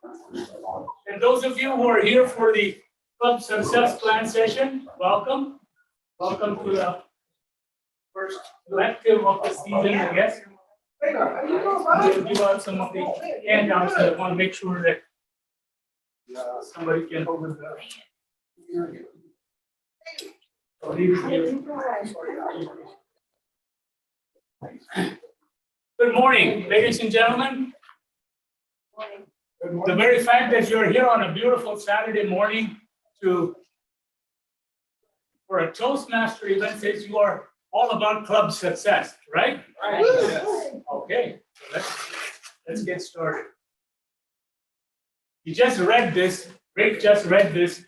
And those of you who are here for the Club Success Plan session, welcome. Welcome to the first lective of the season, I guess. We'll give out some of the handouts. I want to make sure that somebody can hold it. Good morning, ladies and gentlemen. The very fact that you're here on a beautiful Saturday morning for a Toastmaster event says you are all about club success, right? Right. Yes. Okay, so let's get started. You just read this, Rick just read this.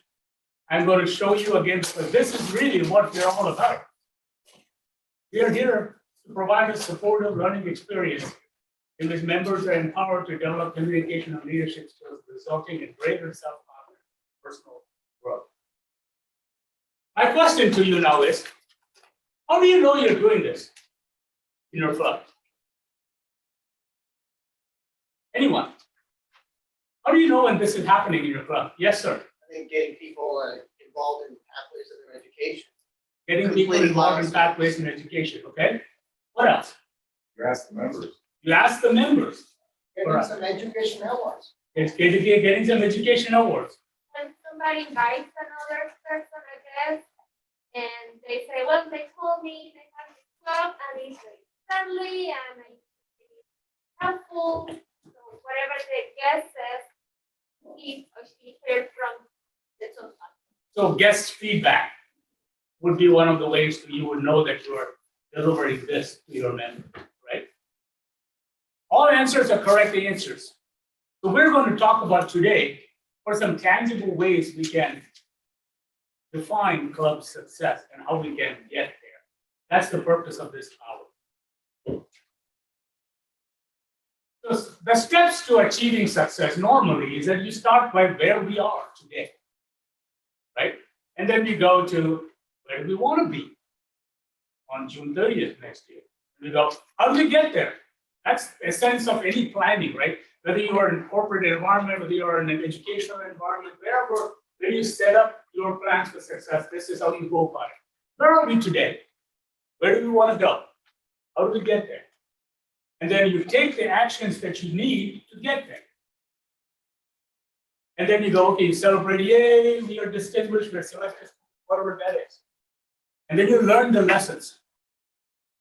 I'm going to show you again, because this is really what we're all about. We are here to provide a supportive learning experience in which members are empowered to develop communication and leadership skills, resulting in greater self-confidence and personal growth. My question to you now is, how do you know you're doing this in your club? Anyone? How do you know when this is happening in your club? Yes, sir. I think getting people involved in pathways of their education. Getting people involved in pathways in education, okay? What else? You ask the members. You ask the members. Getting some education awards. It's getting some education awards. When somebody invites another person, I guess, and they say, well, they told me they have this club and it's very friendly and it's helpful. So whatever the guest says, he or she heard from the Toastmasters. So guest feedback would be one of the ways that you would know that you are delivering this to your members, right? All answers are correct answers. So we're going to talk about today for some tangible ways we can define club success and how we can get there. That's the purpose of this hour. So the steps to achieving success normally is that you start by where we are today, right? And then we go to where do we want to be on June 30th next year. We go, how do we get there? That's a sense of any planning, right? Whether you are in a corporate environment, whether you are in an educational environment, wherever you set up your plans for success, this is how you go about it. Where are we today? Where do we want to go? How do we get there? And then you take the actions that you need to get there. And then you go, okay, you celebrate, yay, we are distinguished, we're selected, whatever that is. And then you learn the lessons.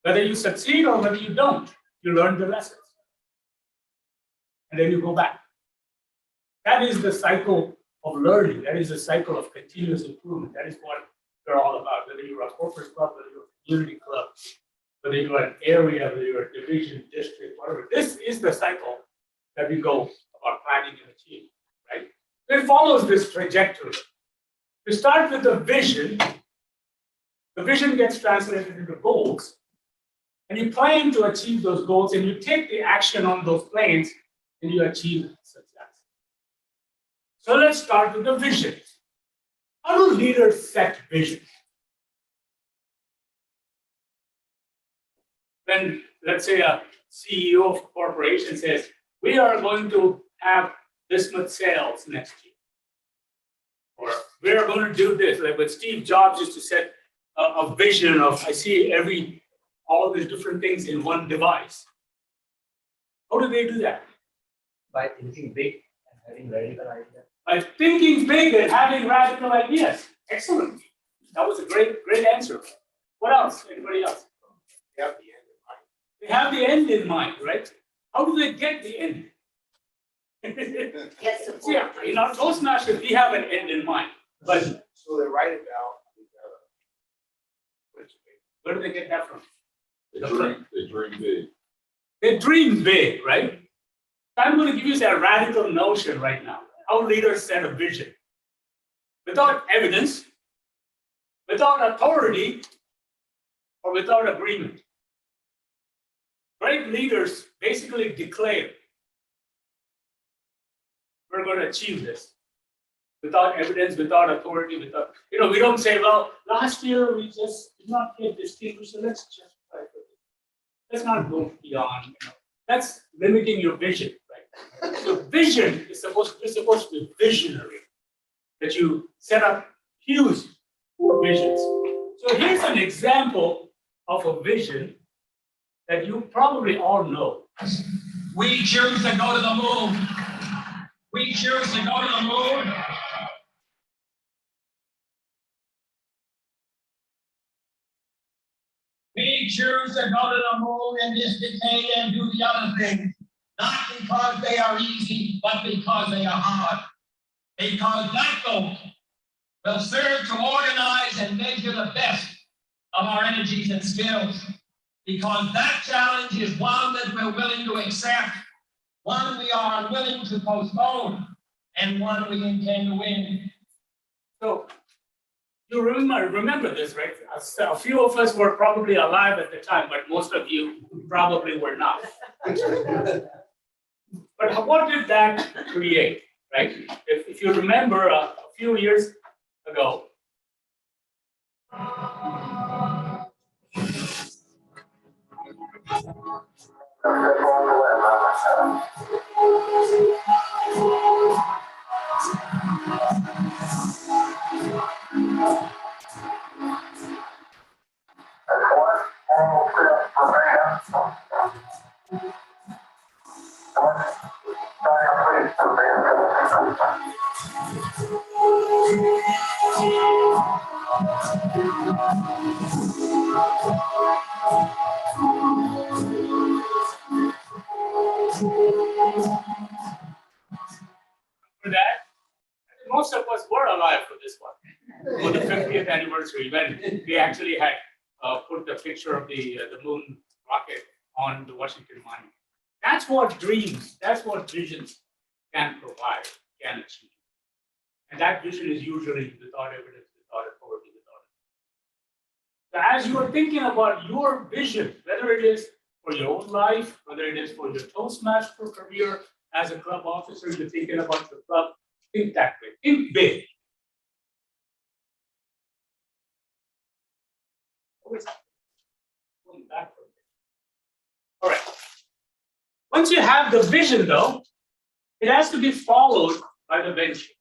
Whether you succeed or whether you don't, you learn the lessons. And then you go back. That is the cycle of learning. That is the cycle of continuous improvement. That is what we're all about. Whether you're a corporate club, whether you're a community club, whether you're an area, whether you're a division, district, whatever. This is the cycle that we go about planning and achieving, right? It follows this trajectory. We start with the vision. The vision gets translated into goals. And you plan to achieve those goals, and you take the action on those plans, and you achieve success. So let's start with the vision. How do leaders set vision? When, let's say, a CEO of a corporation says, we are going to have this much sales next year. Or we are going to do this. Like when Steve Jobs used to set a vision of, I see all these different things in one device. How do they do that? By thinking big and having radical ideas. By thinking big and having radical ideas. Excellent. That was a great answer. What else? Anybody else? They have the end in mind. They have the end in mind, right? How do they get the end? Yes, Yeah, in our Toastmasters, we have an end in mind. But So they write it down. where do they get that from? They dream big. They dream big, right? I'm going to give you that radical notion right now. How leaders set a vision. Without evidence, without authority, or without agreement. Great leaders basically declare, we're going to achieve this. Without evidence, without authority, we don't say, well, last year we just did not get distinguished, so let's just try for this. Let's not go beyond, That's limiting your vision, right? So vision is supposed to be visionary, that you set up huge visions. So here's an example of a vision that you probably all know. We choose to go to the moon. We choose to go to the moon. We choose to go to the moon in this decade and do the other things, not because they are easy, but because they are hard. Because that goal will serve to organize and measure the best of our energies and skills. Because that challenge is one that we're willing to accept, one we are unwilling to postpone, and one we intend to win. So you remember this, right? A few of us were probably alive at the time, but most of you probably were not. But what did that create, right? If you remember a few years ago, for that, most of us were alive for this one, for the 50th anniversary, when we actually had put the picture of the moon rocket on the Washington Monument. That's what dreams, that's what visions can provide, can achieve. And that vision is usually without evidence, without authority, without it. So as you are thinking about your vision, whether it is for your own life, whether it is for your Toastmaster career, as a club officer, you're thinking about your club, think that way, think big. Going back from there. All right. Once you have the vision, though, it has to be followed by the venture.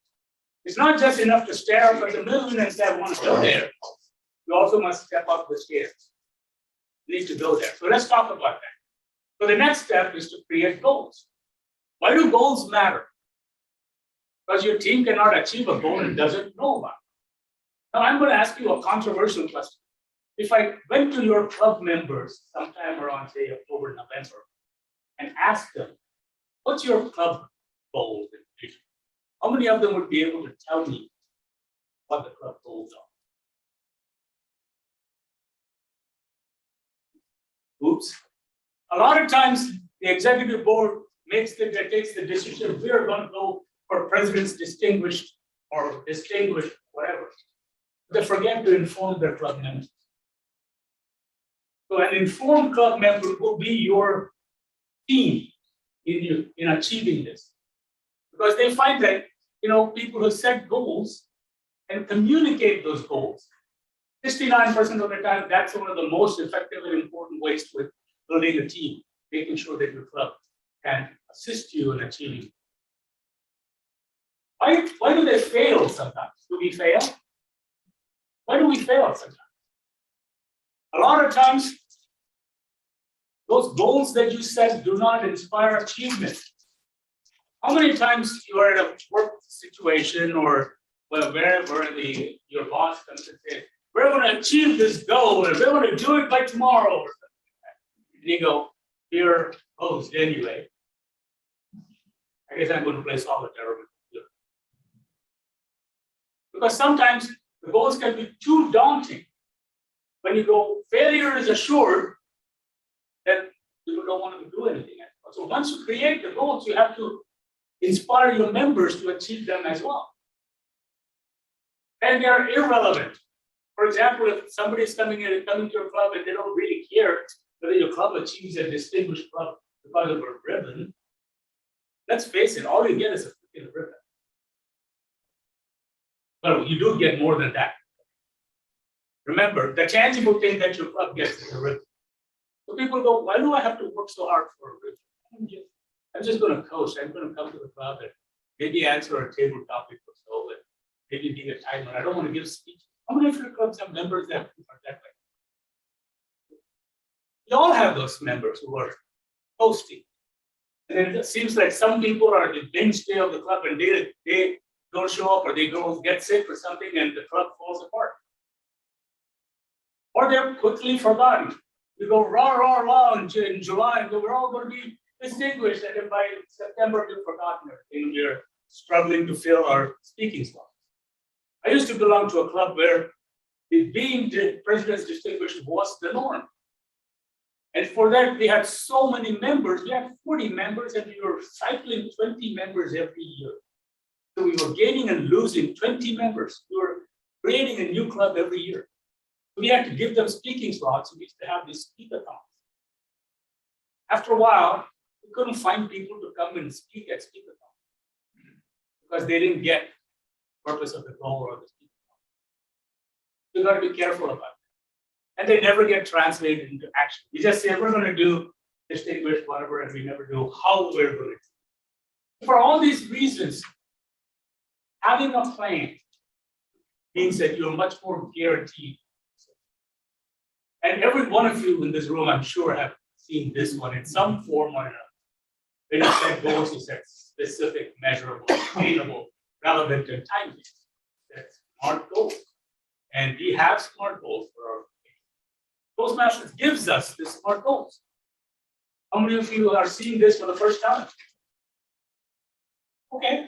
It's not just enough to stare up at the moon and say, I want to go there. You also must step up the stairs. You need to go there. So let's talk about that. So the next step is to create goals. Why do goals matter? Because your team cannot achieve a goal it doesn't know about. Now I'm going to ask you a controversial question. If I went to your club members sometime around, say, October, November, and asked them, what's your club goal and vision? How many of them would be able to tell me what the club goals are? Oops. A lot of times, the executive board takes the decision, we are going to go for president's distinguished or distinguished, whatever. They forget to inform their club members. So an informed club member will be your team in achieving this. Because they find that, people who set goals and communicate those goals, 69% of the time, that's one of the most effective and important ways to building a team, making sure that your club can assist you in achieving. Why do they fail sometimes? Do we fail? Why do we fail sometimes? A lot of times, those goals that you set do not inspire achievement. How many times you are in a work situation or wherever your boss comes and says, we're going to achieve this goal and we're going to do it by tomorrow or something like that. And you go, you're host anyway. I guess I'm going to play solitaire with you. Because sometimes the goals can be too daunting. When you go, failure is assured, then people don't want to do anything anymore. So once you create the goals, you have to inspire your members to achieve them as well. And they are irrelevant. For example, if somebody is coming to your club and they don't really care whether your club achieves a distinguished club because of a ribbon, let's face it, all you get is a freaking ribbon. Well, you do get more than that. Remember, the tangible thing that your club gets is a ribbon. So people go, why do I have to work so hard for a ribbon? I I'm just going to coach. I'm going to come to the club and maybe answer a table topic or so, and maybe be a timer. I don't want to give speeches. How many of your clubs have members that are that way? You all have those members who are hosting. And it seems like some people are the mainstay of the club and they don't show up or they go get sick or something and the club falls apart. Or they're quickly forgotten. We go rah, rah, rah in July and we're all going to be distinguished. And then by September, we've forgotten everything. We're struggling to fill our speaking slots. I used to belong to a club where being the president's distinguished was the norm. And for that, we had so many members. We had 40 members, and we were cycling 20 members every year. So we were gaining and losing 20 members. We were creating a new club every year. We had to give them speaking slots. We used to have these speak-a-thons. After a while, we couldn't find people to come and speak at speak-a-thon because they didn't get the purpose of the goal or the speak-a-thon. You got to be careful about that. And they never get translated into action. We just say, we're going to do distinguished whatever, and we never do how we're going to do it. For all these reasons, having a plan means that you're much more guaranteed. And every one of you in this room, I'm sure, have seen this one in some form or another. When you set goals, you set specific, measurable, attainable, relevant, and time-based. That's smart goals. And we have smart goals for our Toastmasters gives us the smart goals. How many of you are seeing this for the first time? Okay.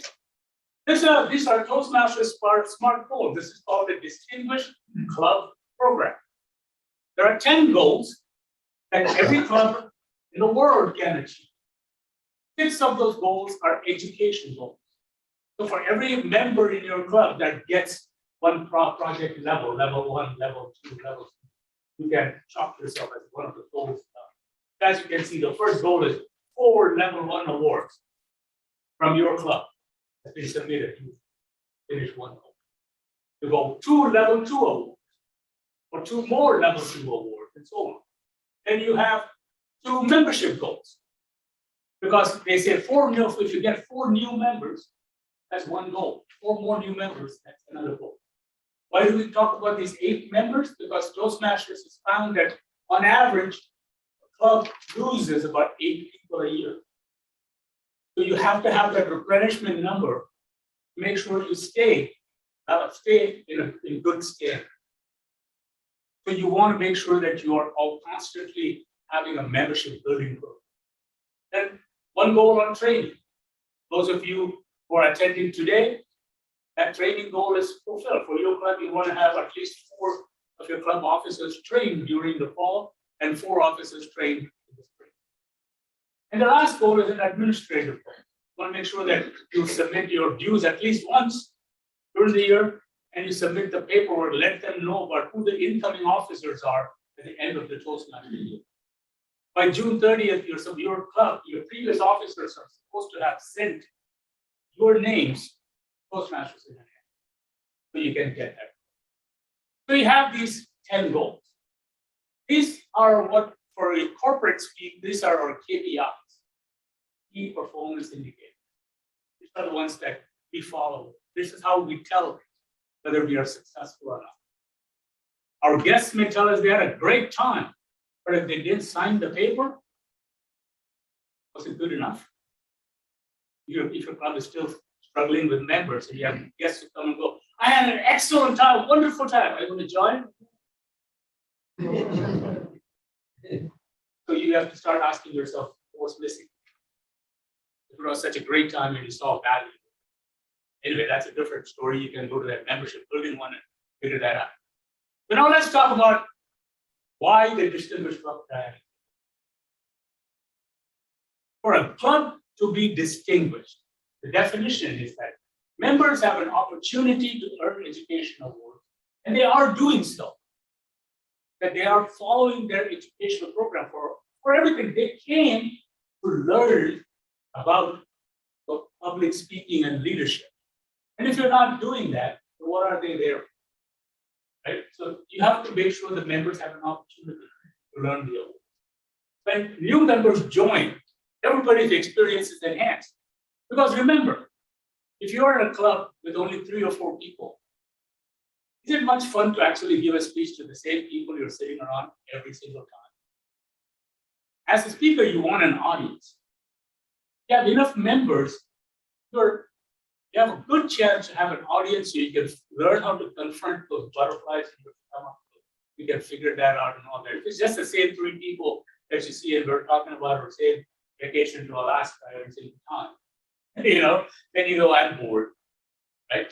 These are Toastmasters smart goals. This is called the Distinguished Club Program. There are 10 goals that every club in the world can achieve. 6 of those goals are education goals. So for every member in your club that gets one project level 1, level 2, level 3, you can chalk yourself as one of the goals. As you can see, the first goal is 4 level 1 awards from your club has been submitted to finish one goal. You go 2 level 2 awards, or 2 more level 2 awards, and so on. Then you have 2 membership goals. Because they say if you get 4 new members, that's one goal. 4 more new members, that's another goal. Why do we talk about these 8 members? Because Toastmasters has found that on average, the club loses about 8 people a year. So you have to have that replenishment number to make sure you stay in good state. So you want to make sure that you are all constantly having a membership building program. Then one goal on training. Those of you who are attending today, that training goal is fulfilled. For your club, you want to have at least 4 of your club officers trained during the fall and 4 officers trained in the spring. And the last goal is an administrative goal. You want to make sure that you submit your dues at least once during the year, and you submit the paperwork, let them know about who the incoming officers are at the end of the Toastmasters year. By June 30th, your club, your previous officers are supposed to have sent your names Toastmasters in hand, so you can get that. So you have these 10 goals. These are what, for a corporate speak, these are our KPIs, key performance indicators. These are the ones that we follow. This is how we tell whether we are successful or not. Our guests may tell us they had a great time, but if they didn't sign the paper, was it good enough? If your club is still struggling with members and you have guests who come and go, I had an excellent time, wonderful time. Are you going to join? So you have to start asking yourself, what's missing? If it was such a great time and you saw value. Anyway, that's a different story. You can go to that membership building one and figure that out. But now let's talk about why the distinguished club priority. For a club to be distinguished, the definition is that members have an opportunity to earn educational awards, and they are doing so. That they are following their educational program for everything. They came to learn about public speaking and leadership. And if you're not doing that, what are they there? Right? So you have to make sure the members have an opportunity to learn the awards. When new members join, everybody's experience is enhanced. Because remember, if you're in a club with only 3 or 4 people, is it much fun to actually give a speech to the same people you're sitting around every single time? As a speaker, you want an audience. You have enough members, you have a good chance to have an audience so you can learn how to confront those butterflies in your stomach. You can figure that out and all that. If it's just the same 3 people that you see and we're talking about our same vacation to Alaska every single time, then I'm bored, right?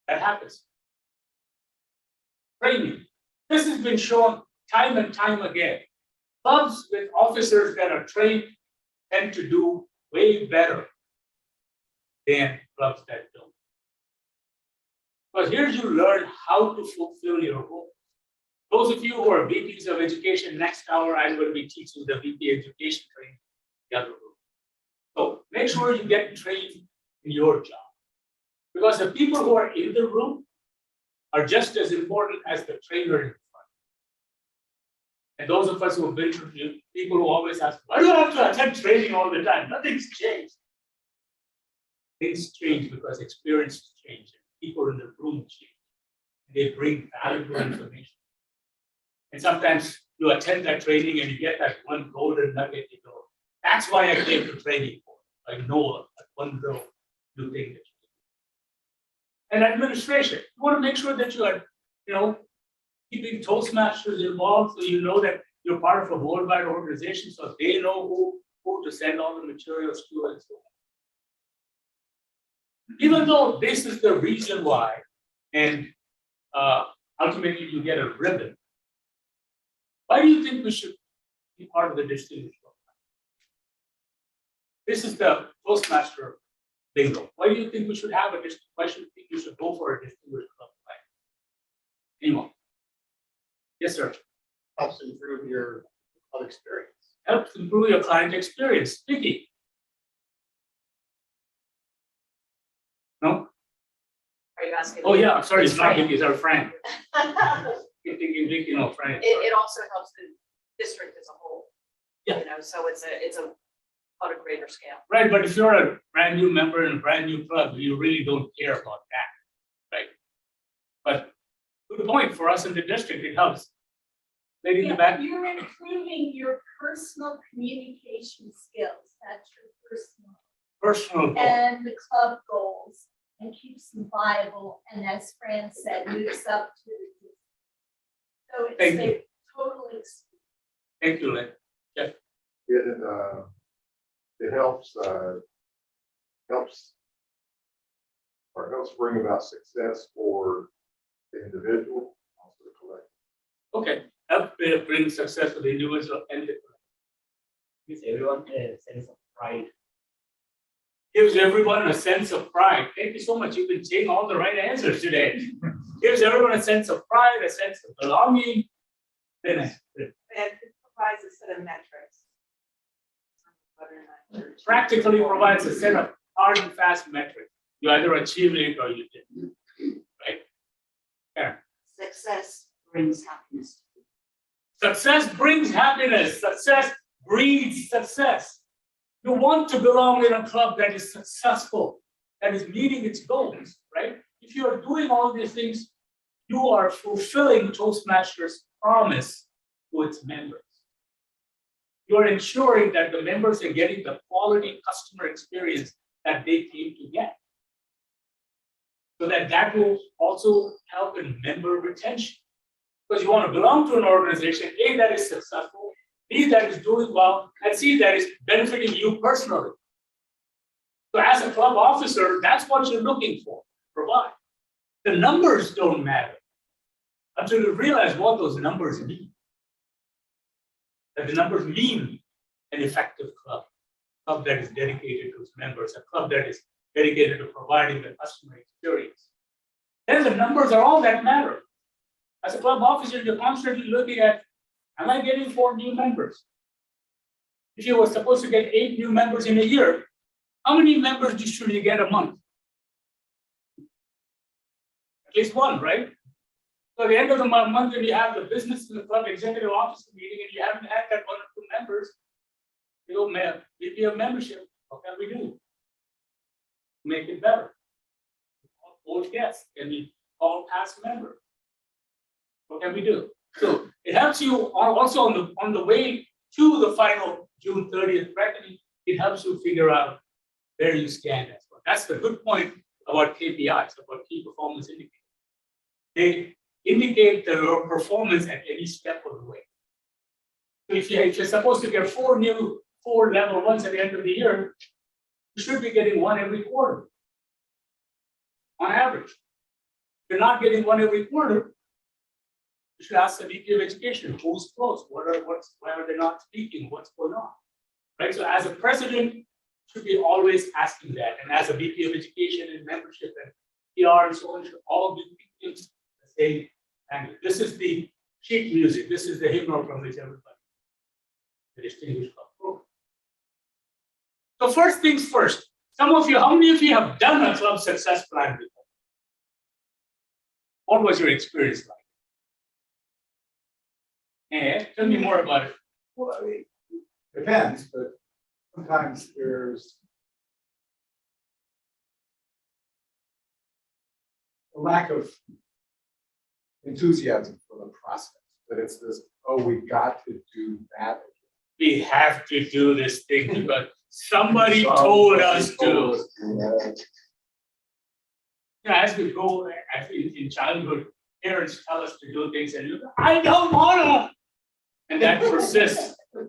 That happens. Training. This has been shown time and time again. Clubs with officers that are trained tend to do way better than clubs that don't. Because here you learn how to fulfill your role. Those of you who are VPs of education, next hour I'm going to be teaching the VP education training in the other room. So make sure you get trained in your job. Because the people who are in the room are just as important as the trainer in front. And those of us who have been through, people who always ask, why do I have to attend training all the time? Nothing's changed. Things change because experience changes. People in the room change. They bring valuable information. And sometimes you attend that training and you get that one golden nugget, you go, that's why I came to training for. I know that one little new thing that you do. And administration, you want to make sure that you are, keeping Toastmasters involved so you know that you're part of a worldwide organization so they know who to send all the materials to and so on. Even though this is the reason why, and ultimately you get a ribbon, why do you think we should be part of the distinguished club? This is the Toastmaster bingo. Why do you think we should have a distinguished? Why should you think you should go for a distinguished club? Anyone? Yes, sir. Helps improve your club experience. Helps improve your client experience. Vicky? No? Are you asking? Oh, yeah, sorry, it's not Frank. Vicky, it's our friend. It, You're thinking Vicky, no, Frank. it also helps the district as a whole. Yeah. So it's on a greater scale. Right, but if you're a brand new member in a brand new club, you really don't care about that, right? But good point, for us in the district, it helps. Lady in the back? You're improving your personal communication skills. That's your Personal goal. and the club goals, and keeps them viable. And as Fran said, moves up to the. So it's Thank you. a total experience. Thank you, Lynn. It helps bring about success for the individual, also the collective. Okay, help bring success to the individual and the collective. Gives everyone a sense of pride. Gives everyone a sense of pride. Thank you so much. You've been saying all the right answers today. Gives everyone a sense of pride, a sense of belonging. Then And it provides a set of metrics. practically provides a set of hard and fast metrics. You either achieved it or you didn't. Right? Yeah. Success brings happiness. Success brings happiness. Success breeds success. You want to belong in a club that is successful, that is meeting its goals, right? If you are doing all these things, you are fulfilling Toastmasters' promise to its members. You are ensuring that the members are getting the quality customer experience that they came to get. So that will also help in member retention. Because you want to belong to an organization, A, that is successful, B, that is doing well, and C, that is benefiting you personally. So as a club officer, that's what you're looking for, provide. The numbers don't matter until you realize what those numbers mean. That the numbers mean an effective club, a club that is dedicated to its members, a club that is dedicated to providing the customer experience. Then the numbers are all that matter. As a club officer, you're constantly looking at, am I getting 4 new members? If you were supposed to get 8 new members in a year, how many members should you get a month? At least 1, right? So at the end of the month, when you have the business and the club executive officer meeting and you haven't had that 1 or 2 members, VP of membership, what can we do? Make it better. Old guests, can we call past members? What can we do? So it helps you also on the way to the final June 30th reckoning, it helps you figure out where you stand as well. That's the good point about KPIs, about key performance indicators. They indicate your performance at any step of the way. So if you're supposed to get 4 level ones at the end of the year, you should be getting 1 every quarter. On average. If you're not getting 1 every quarter, you should ask the VP of Education, who's close, why are they not speaking, what's going on? Right, so as a president, you should be always asking that, and as a VP of Education and membership and PR and so on, should all be thinking the same angle. This is the sheet music, this is the hymnal from which everybody, the distinguished club program. So first things first, some of you, how many of you have done a club success plan before? What was your experience like? And tell me more about it. Well, I mean, depends, but sometimes there's a lack of enthusiasm for the process, but it's this, oh, we got to do that. We have to do this thing because somebody told us to. Yeah, as we go, I think in childhood, parents tell us to do things and you go, I don't want to. And that persists. And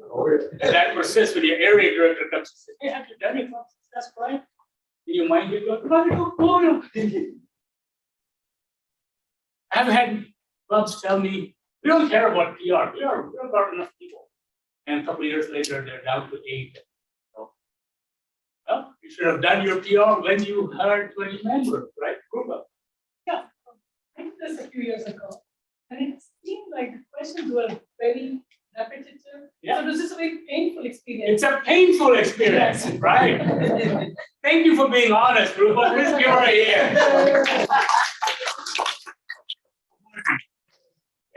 that persists when your area director comes and says, hey, have you done it? That's right. In your mind, you go, I don't want to. I've had clubs tell me, we don't care about PR. We don't got enough people. And a couple of years later, they're down to 8. So, well, you should have done your PR when you had 20 members, right? Group up. Yeah, I did this a few years ago, and it seemed like the questions were very repetitive. Yeah. So it was just a very painful experience. It's a painful experience, right? Thank you for being honest, Rupert. Let's give her a hand.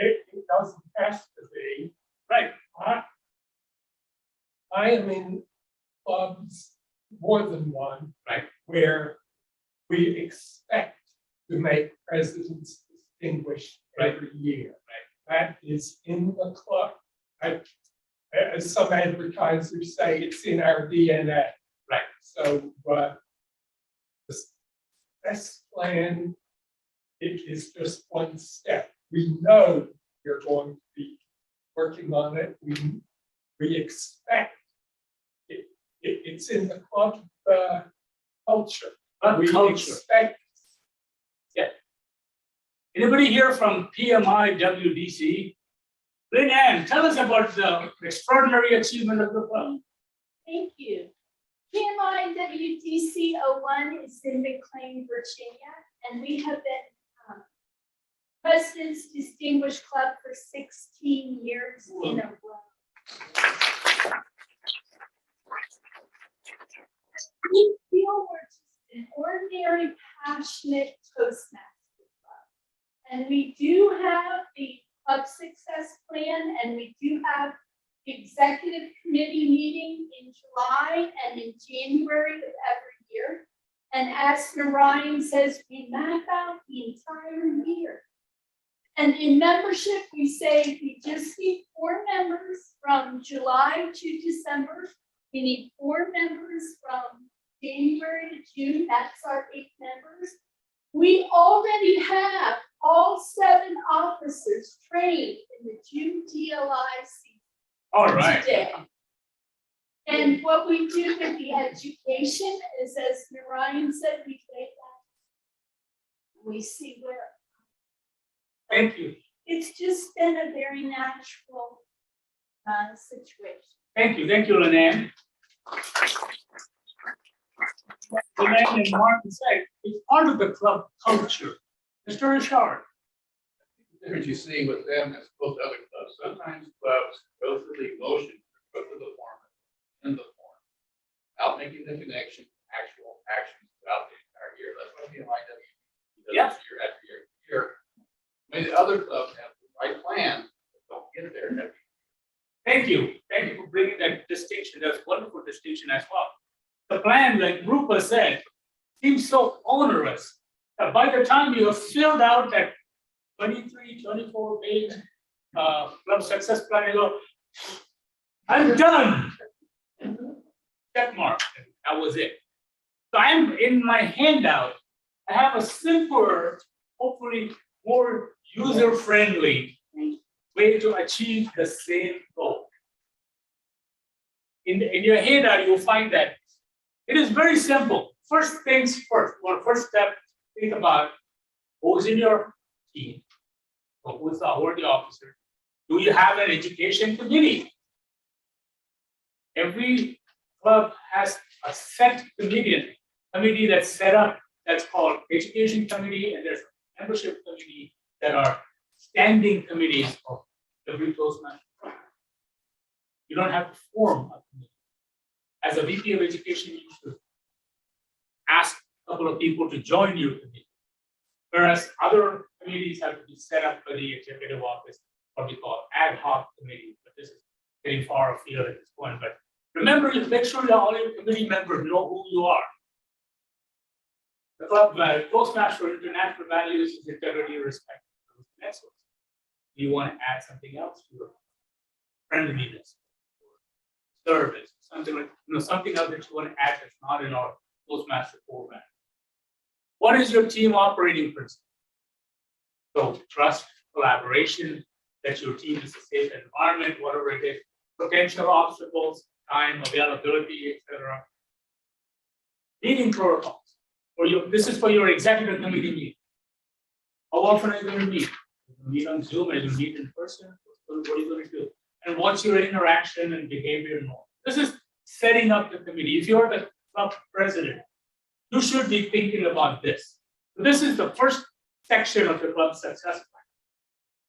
8,000 cash today. Right. I am in clubs, more than one. Right. Where we expect to make presidents distinguished every year. Right. That is in the club. As some advertisers say, it's in our DNA. Right. So the success plan, it is just one step. We know you're going to be working on it. We expect it. It's in the club culture. We Culture. expect. Yeah. Anybody here from PMI WDC? Lynn Ann, tell us about the extraordinary achievement of the club. Thank you. PMI WTC 01 is in McLean, Virginia, and we have been President's Distinguished Club for 16 years in a row. We feel we're just an ordinary, passionate Toastmasters club. And we do have the club success plan, and we do have the executive committee meeting in July and in January of every year. And as Narayan says, we map out the entire year. And in membership, we say we just need 4 members from July to December. We need 4 members from January to June. That's our 8 members. We already have all 7 officers trained in the June DLI season. All right. Today. And what we do with the education is, as Narayan said, we take that. We see where. Thank you. It's just been a very natural situation. Thank you, Lynn Ann. Lynn Ann and Martin said, it's part of the club culture. Mr. Richard. The difference you see with them as opposed to other clubs. Sometimes clubs go through the motion, go through the form, in the form, without making the connection, actual actions throughout the entire year. That's what the MIW does Yeah. year after year after year. Maybe the other clubs have the right plan, but don't get there every year. Thank you for bringing that distinction. That's one the plan, like Rupa said, seems so onerous that by the time you have filled out that 23, 24 page club success plan, you go, I'm done. Check mark. That was it. So I'm in my handout. I have a simpler, hopefully more user-friendly way to achieve the same goal. In your handout, you'll find that it is very simple. First things first. Well, first step, think about who's in your team, or who's the authority officer. Do you have an education committee? Every club has a set committee that's set up, that's called education committee, and there's a membership committee that are standing committees of every Toastmaster. You don't have to form a committee. As a VP of education, you should ask a couple of people to join your committee. Whereas other committees have to be set up by the executive office, what we call ad hoc committees, but this is getting far afield at this point. But remember, you make sure that all your committee members know who you are. The club Toastmaster international values is integrity, respect, and excellence. Do you want to add something else to your friendliness, service, something like something else that you want to add that's not in our Toastmaster format? What is your team operating principle? So trust, collaboration, that your team is a safe environment, whatever it is, potential obstacles, time, availability, etc. Meeting protocols. This is for your executive committee meeting. How often are you going to meet? Are you going to meet on Zoom? Are you going to meet in person? What are you going to do? And what's your interaction and behavior norm? This is setting up the committee. If you're the club president, you should be thinking about this. So this is the first section of the club success plan.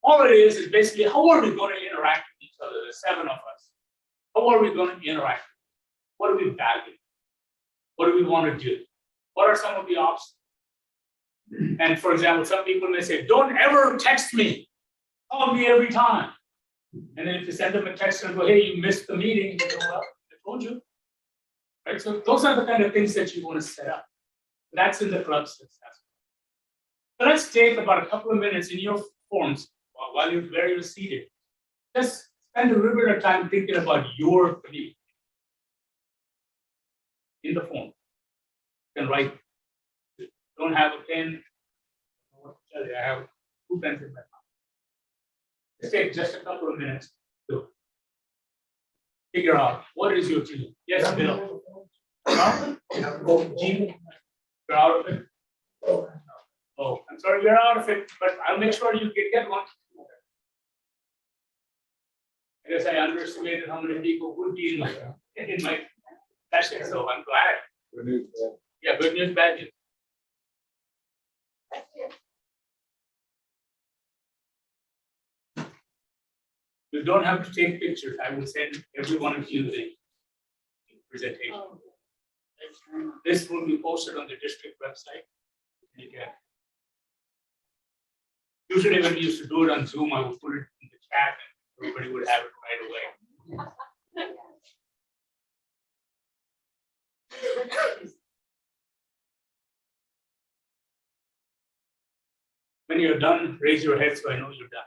All it is basically how are we going to interact with each other, the 7 of us? How are we going to interact? What do we value? What do we want to do? What are some of the obstacles? And for example, some people may say, don't ever text me. Call me every time. And then if you send them a text and go, hey, you missed the meeting, they go, well, I told you. Right? So those are the kind of things that you want to set up. That's in the club success. So let's take about a couple of minutes in your forms while you're seated. Just spend a little bit of time thinking about your committee in the form. You can write. Don't have a pen. I have 2 pens in my mouth. Let's take just a couple of minutes to figure out what is your team. Yes, Bill. Huh? Gene, you're out of it. Oh, I'm sorry, you're out of it, but I'll make sure you get one. I guess I underestimated how many people would be in my session, so I'm glad. Good news, man. Yeah, good news, bad news. You don't have to take pictures. I will send every one of you the presentation. This will be posted on the district website. You can. Usually when we used to do it on Zoom, I would put it in the chat and everybody would have it right away. When you're done, raise your head so I know you're done.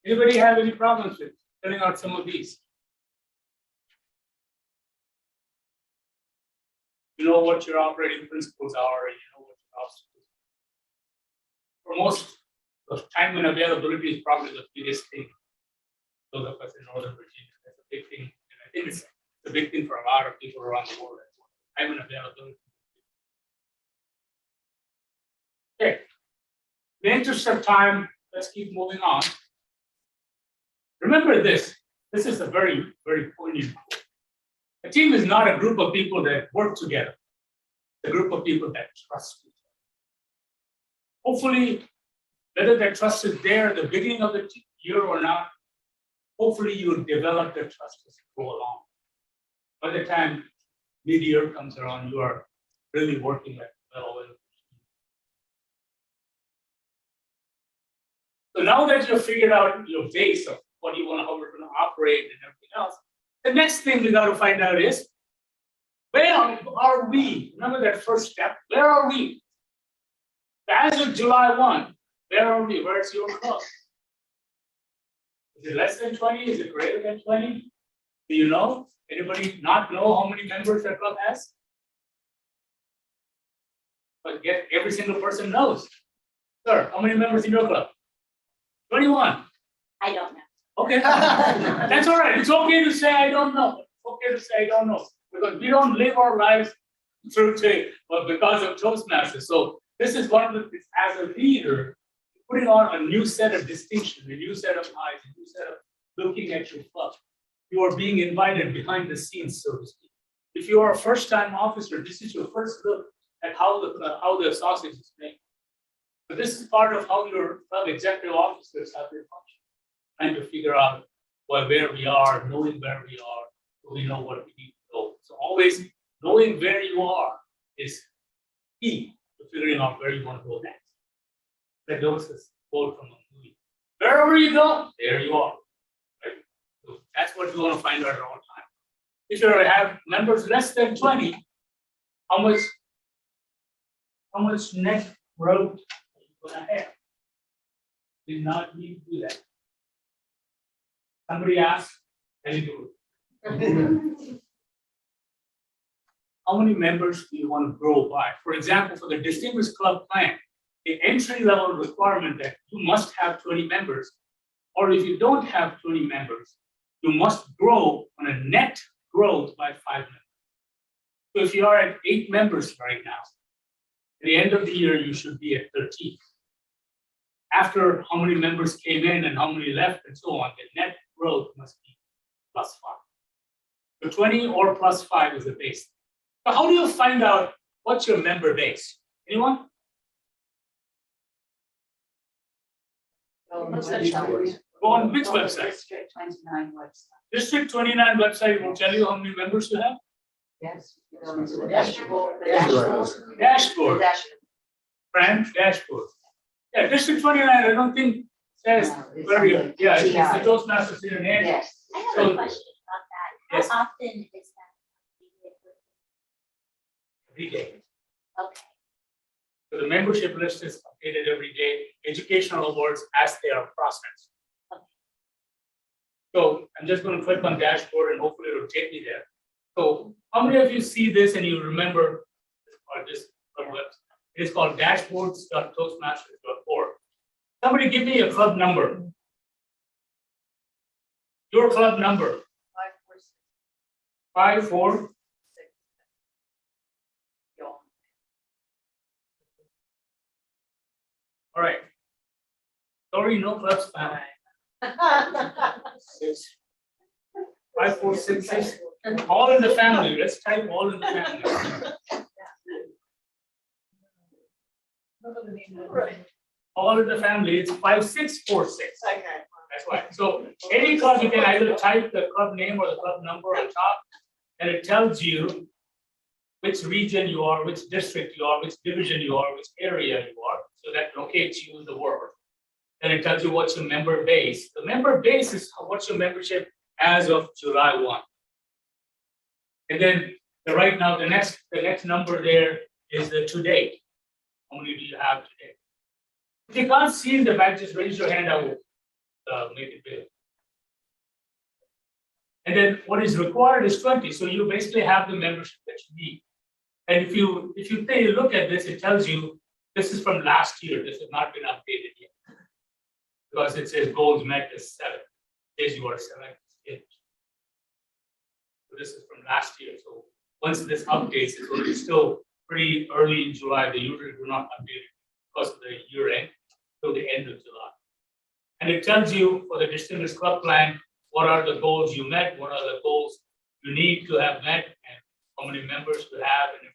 Anybody have any problems with filling out some of these. You know what your operating principles are, and you know what your obstacles are. For most of time and availability is probably the biggest thing. Those of us in Northern Virginia, that's a big thing. And I think it's a big thing for a lot of people around the world as well. Time and availability. Okay. In the interest of time, let's keep moving on. Remember this. This is a very, very poignant quote. A team is not a group of people that work together. It's a group of people that trust each other. Hopefully, whether that trust is there at the beginning of the year or not, hopefully you will develop that trust as you go along. By the time mid-year comes around, you are really working like well. So now that you've figured out your base of what you want, how we're going to operate and everything else, the next thing we got to find out is, where are we? Remember that first step, where are we? As of July 1, where are we? Where's your club? Is it less than 20? Is it greater than 20? Do you know? Anybody not know how many members the club has? But yet every single person knows. Sir, how many members in your club? 21. I don't know. Okay. That's all right. It's okay to say I don't know. It's okay to say I don't know. Because we don't live our lives through to, well, because of Toastmasters. So this is one of the things, as a leader, putting on a new set of distinctions, a new set of eyes, a new set of looking at your club. You are being invited behind the scenes, so to speak. If you are a first-time officer, this is your first look at how the sausage is made. So this is part of how your club executive officers have their function, trying to figure out where we are, knowing where we are, so we know what we need to go. So always knowing where you are is key to figuring out where you want to go next. That was a quote from a movie. Wherever you go, there you are. Right? So that's what we want to find out at all time. If you have members less than 20, how much net growth are you going to have? You do not need to do that. Somebody asked, can you do it? How many members do you want to grow by? For example, for the Distinguished Club Plan, the entry level requirement that you must have 20 members, or if you don't have 20 members, you must grow on a net growth by 5 members. So if you are at 8 members right now, at the end of the year, you should be at 13. After how many members came in and how many left and so on, the net growth must be +5. So 20 or +5 is the base. So how do you find out what's your member base? Anyone? Go on which website? District 29 website. District 29 website will tell you how many members you have? Yes. You go into the dashboard. Dashboard. Brand dashboard. Yeah, District 29, I don't think says where you, yeah, it's the Toastmasters in your name. Yes. I have So- a question about that. Yes. How often is that? Every day. Okay. So the membership list is updated every day, educational awards as they are processed. Okay. So I'm just going to click on dashboard and hopefully it'll take me there. So how many of you see this and you remember this website? It is called dashboards.toastmasters.org. Somebody give me a club number. Your club number. 546. All right. Sorry, no clubs. 5466. All in the family. Let's type all in the family. All in the family. It's 5646. Okay. That's why. So any club, you can either type the club name or the club number on top, and it tells you which region you are, which district you are, which division you are, which area you are. So that locates you in the world. And it tells you what's your member base. The member base is what's your membership as of July 1. And then right now, the next number there is the to date. How many do you have today? If you can't see the badge, just raise your hand. I will make it big. And then what is required is 20. So you basically have the membership that you need. And if you take a look at this, it tells you this is from last year. This has not been updated yet. Because it says goals met is 7. Days you are selected. So this is from last year. So once this updates, it's only still pretty early in July. They usually do not update it because of the year end till the end of July. And it tells you for the Distinguished Club Plan, what are the goals you met, what are the goals you need to have met, and how many members you have. And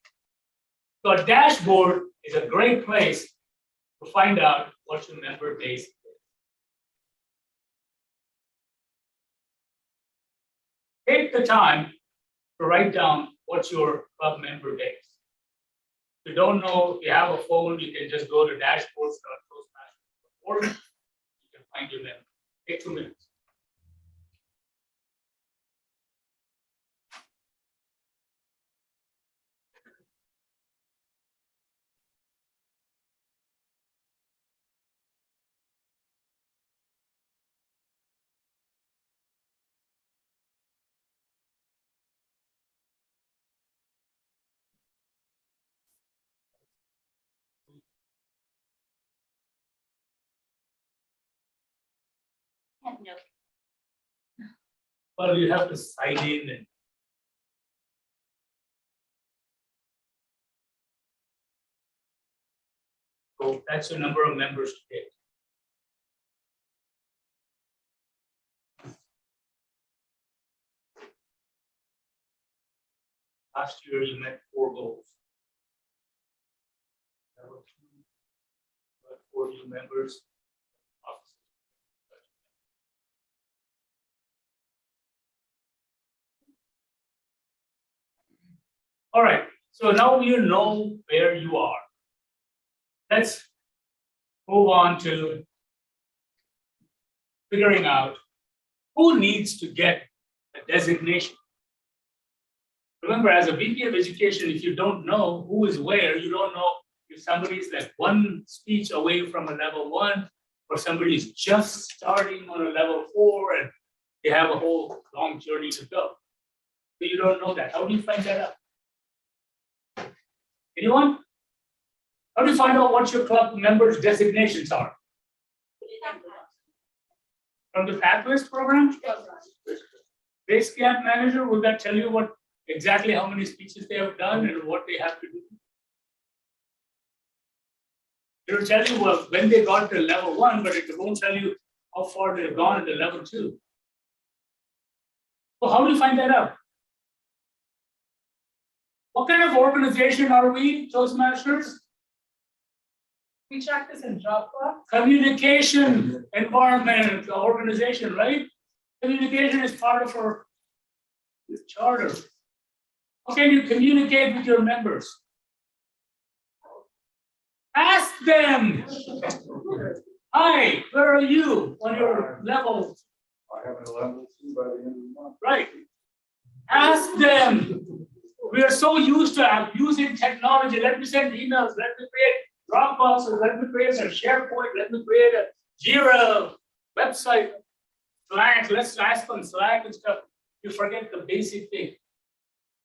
so a dashboard is a great place to find out what your member base is. Take the time to write down what's your club member base. If you don't know, if you have a phone, you can just go to dashboards.toastmasters.org. You can find your member. Take 2 minutes. No. Well, you have to sign in and so that's the number of members today. Last year you met 4 goals. There were 4 new members. All right, so now you know where you are. Let's move on to figuring out who needs to get a designation. Remember, as a VP of education, if you don't know who is where, you don't know if somebody's like 1 speech away from a level 1, or somebody's just starting on a level 4 and they have a whole long journey to go. So you don't know that. How do you find that out? Anyone? How do you find out what your club members' designations are? From the Pathways program? Base Camp Manager, will that tell you what exactly how many speeches they have done and what they have to do? It will tell you when they got to level 1, but it won't tell you how far they've gone into level 2. So how do you find that out? What kind of organization are we, Toastmasters? We track this in Dropbox. Communication environment organization, right? Communication is part of our charter. How can you communicate with your members? Ask them. Hi, where are you on your level? I have an 11 by the end of the month. Right. Ask them. We are so used to using technology. Let me send emails. Let me create Dropboxes. Let me create a SharePoint. Let me create a Jira website. Slack. Let's ask on Slack and stuff. You forget the basic thing.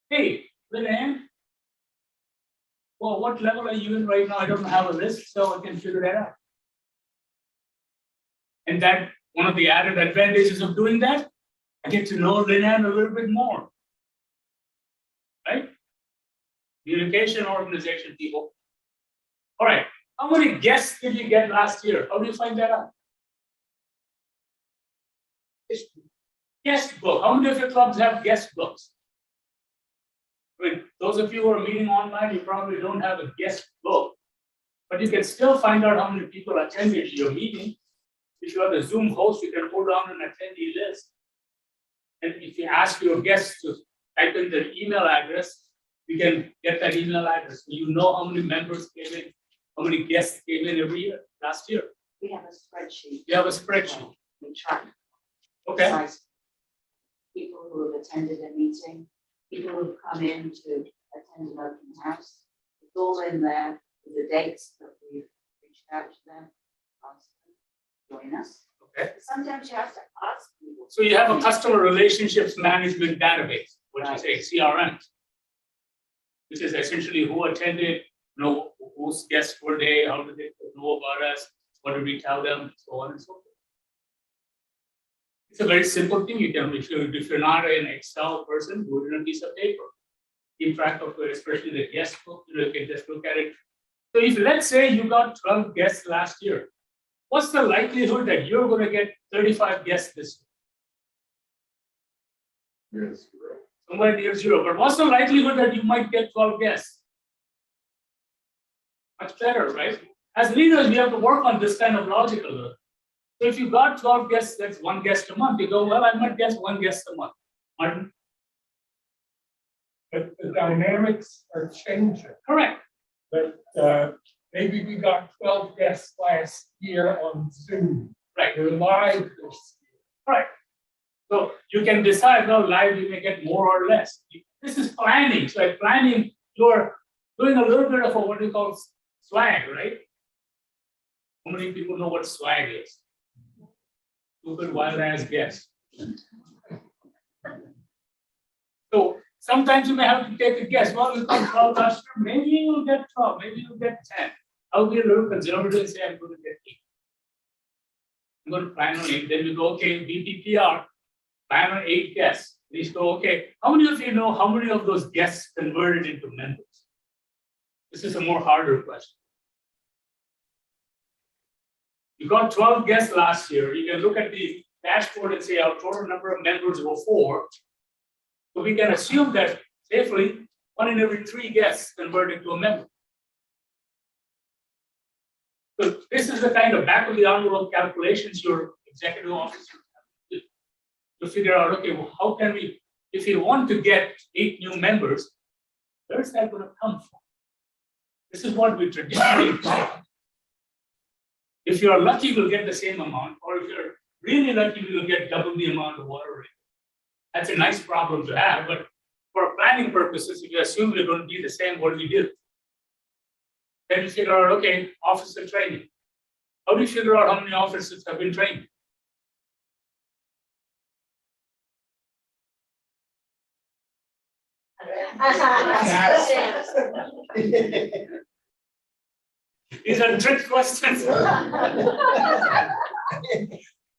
Hey, Lynn, well, what level are you in right now? I don't have a list, so I can figure that out. And that one of the added advantages of doing that, I get to know Lynn a little bit more. Right? Communication organization people. All right. How many guests did you get last year? How do you find that out? Guest book. How many of your clubs have guest books? I mean, those of you who are meeting online, you probably don't have a guest book, but you can still find out how many people attended your meeting. If you are the Zoom host, you can pull down an attendee list. And if you ask your guests to type in their email address, you can get that email address. So you know how many members came in, how many guests came in every year, last year. We have a spreadsheet. You have a spreadsheet. We track. Okay. besides people who have attended a meeting, people who've come in to attend an open house. It's all in there with the dates that we've reached out to them. join us. Okay. Sometimes you have to ask people. So you have a customer relationships management database, which Right. is a CRM, which is essentially who attended, whose guests were they, how did they know about us, what did we tell them, so on and so forth. It's a very simple thing. You can, if you're not an Excel person, do it in a piece of paper. Keep track of it, especially the guest book, you can just look at it. So if, let's say you got 12 guests last year, what's the likelihood that you're going to get 35 guests this year? Yes, correct. Somewhere near zero, but what's the likelihood that you might get 12 guests? Much better, right? As leaders, we have to work on this kind of logical. So if you got 12 guests, that's one guest a month. You go, well, I might guess one guest a month. Martin? But the dynamics are changing. Correct. But maybe we got 12 guests last year on Zoom. Right. We're live this year. Right. So you can decide, well, live you may get more or less. This is planning. So at planning, you're doing a little bit of a what we call swag, right? How many people know what swag is? Stupid wild ass guess. So sometimes you may have to take a guess. Well, you got 12 last year, maybe you'll get 12, maybe you'll get 10. I'll be a little conservative and say I'm going to get 8. I'm going to plan on 8. Then we go, okay, BPPR, plan on 8 guests. We go, okay, how many of you know how many of those guests converted into members? This is a more harder question. You got 12 guests last year. You can look at the dashboard and say our total number of members were 4. So we can assume that safely 1 in every 3 guests converted to a member. So this is the kind of back of the envelope calculations your executive officer have to figure out, okay, well, how can we, if you want to get 8 new members, where's that going to come from? This is what we traditionally do. If you're lucky, you'll get the same amount, or if you're really lucky, you'll get double the amount of whatever. That's a nice problem to have, but for planning purposes, if you assume you're going to be the same, what do you do? Then you figure out, okay, officer training. How do you figure out how many officers have been trained? These are trick questions.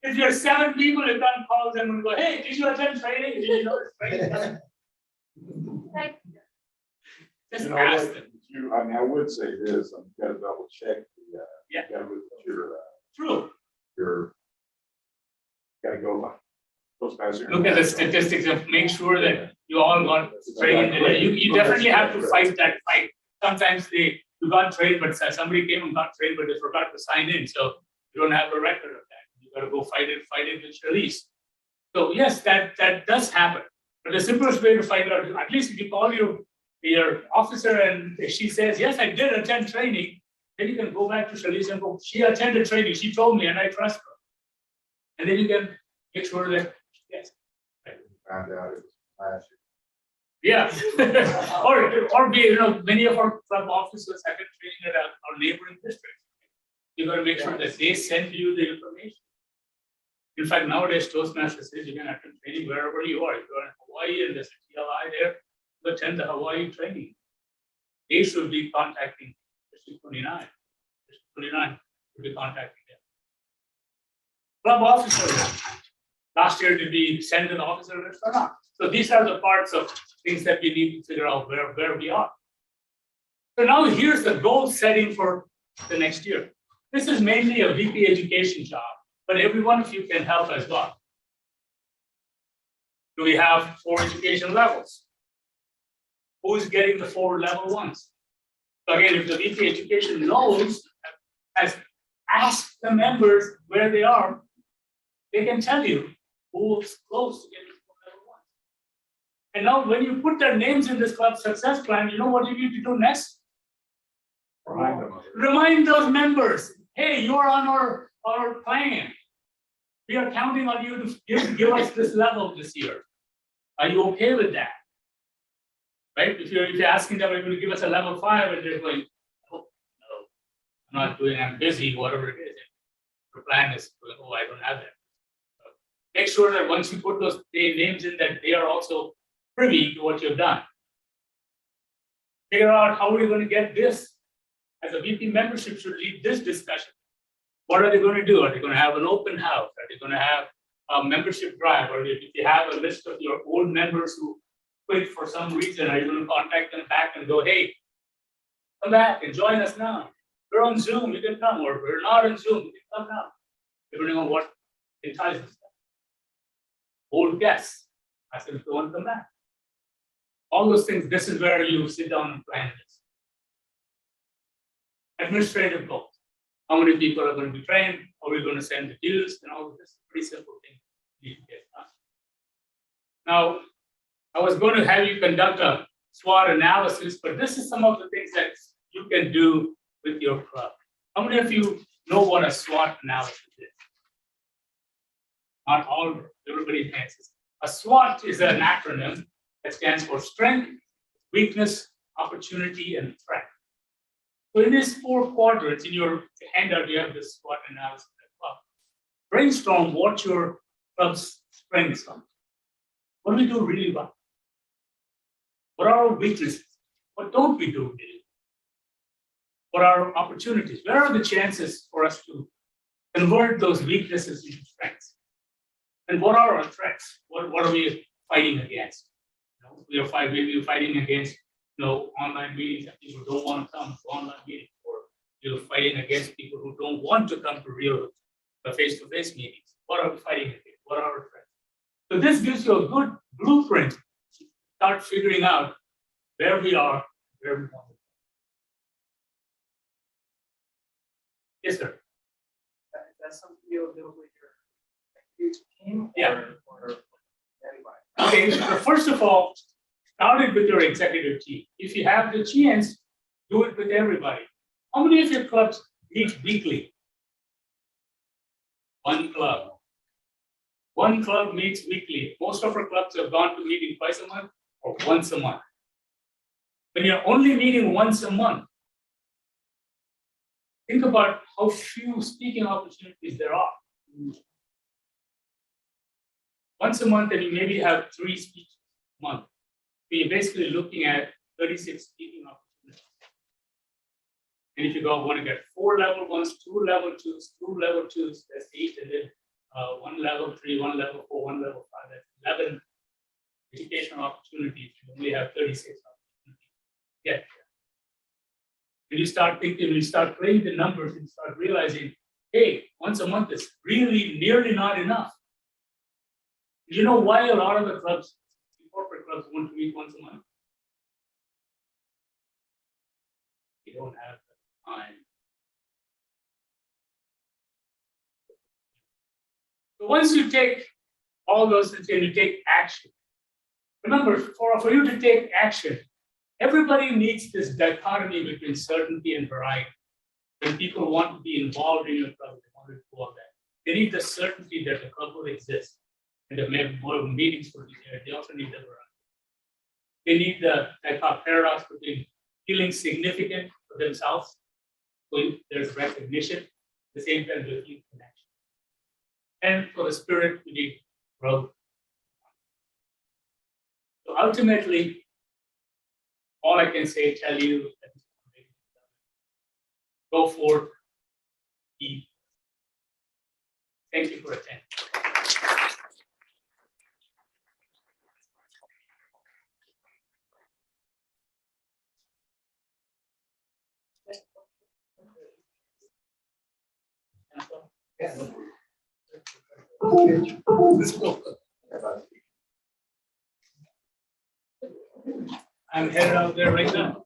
If you're 7 people, you can't call them and go, hey, did you attend training? Did you know this training? Like, Just You know, ask like, them. I mean, I would say this, I'm gonna double check the, Yeah. you gotta look at True. your, gotta go by. Toastmasters. Look at the statistics and make sure that you all got trained. You definitely have to fight that fight. Sometimes you got trained, but somebody came and got trained, but they forgot to sign in. So you don't have a record of that. You got to go fight it with release. So yes, that does happen. But the simplest way to find out, at least if you call your officer and she says, yes, I did attend training, then you can go back to Shalice and go, she attended training, she told me and I trust her. And then you can make sure that, yes. Found out it was last Yeah. or be, many of our club officers have been training at our neighboring districts. You got to make sure that they send you the information. In fact, nowadays Toastmasters says you can attend training wherever you are. If you're in Hawaii and there's a TLI there, you attend the Hawaii training. They should be contacting District 29. District 29 should be contacting them. Club officers. Last year, did we send an officer list or not? So these are the parts of things that we need to figure out where we are. So now here's the goal setting for the next year. This is mainly a VP education job, but every one of you can help as well. Do we have 4 education levels? Who's getting the 4 level ones? So again, if the VP education knows, has asked the members where they are, they can tell you who's close to getting to level 1. And now when you put their names in this club success plan, you know what you need to do next? Remind them of it. Remind those members, hey, you're on our plan. We are counting on you to give us this level this year. Are you okay with that? Right? If you're asking them, are you going to give us a level 5, and they're going, oh, no, I'm not doing, I'm busy, whatever it is. your plan is, oh, I don't have that. Make sure that once you put those names in, that they are also privy to what you've done. Figure out how are you going to get this. As a VP membership should lead this discussion. What are they going to do? Are they going to have an open house? Are they going to have a membership drive? Or if you have a list of your old members who quit for some reason, are you going to contact them back and go, hey, come back and join us now. We're on Zoom, you can come, or we're not on Zoom, you can come now. Depending on what entices them. Old guests, ask them if they want to come back. All those things, this is where you sit down and plan this. Administrative goals. How many people are going to be trained? How are we going to send the dues? And all of this pretty simple thing you need to get done. Now, I was going to have you conduct a SWOT analysis, but this is some of the things that you can do with your club. How many of you know what a SWOT analysis is? Not all, everybody answers. A SWOT is an acronym that stands for strength, weakness, opportunity, and threat. So in these 4 quadrants, in your handout, you have this SWOT analysis as well. Brainstorm what your club's strengths are. What do we do really well? What are our weaknesses? What don't we do really well? What are our opportunities? Where are the chances for us to convert those weaknesses into strengths? And what are our threats? What are we fighting against? We are fighting against online meetings that people don't want to come to online meetings, or you're fighting against people who don't want to come to real face-to-face meetings. What are we fighting against? What are our threats? So this gives you a good blueprint to start figuring out where we are, where we want to go. Yes, sir. That's something you'll do with your team Yeah. or anybody? Okay, so first of all, start it with your executive team. If you have the chance, do it with everybody. How many of your clubs meet weekly? One club. One club meets weekly. Most of our clubs have gone to meeting twice a month or once a month. When you're only meeting once a month, think about how few speaking opportunities there are. Once a month, and you maybe have 3 speeches a month. So you're basically looking at 36 speaking opportunities. And if you want to get 4 level 1s, 2 level 2s, 2 level 2s, that's 8, and then 1 level 3, 1 level 4, 1 level 5, that's 11 educational opportunities. You only have 36 opportunities. Yeah. When you start thinking, when you start playing the numbers and start realizing, hey, once a month is really nearly not enough. You know why a lot of the clubs, corporate clubs, want to meet once a month? You don't have the time. So once you take all those things and you take action, remember, for you to take action, everybody needs this dichotomy between certainty and variety. When people want to be involved in your club, they want to do all that. They need the certainty that the club will exist and the more meetings will be there. They also need the variety. They need the paradox between feeling significant for themselves, so there's recognition, at the same time they feel connection. And for the spirit, we need growth. So ultimately, all I can tell you is go forth, eat. Thank you for attending. I'm headed out there right now.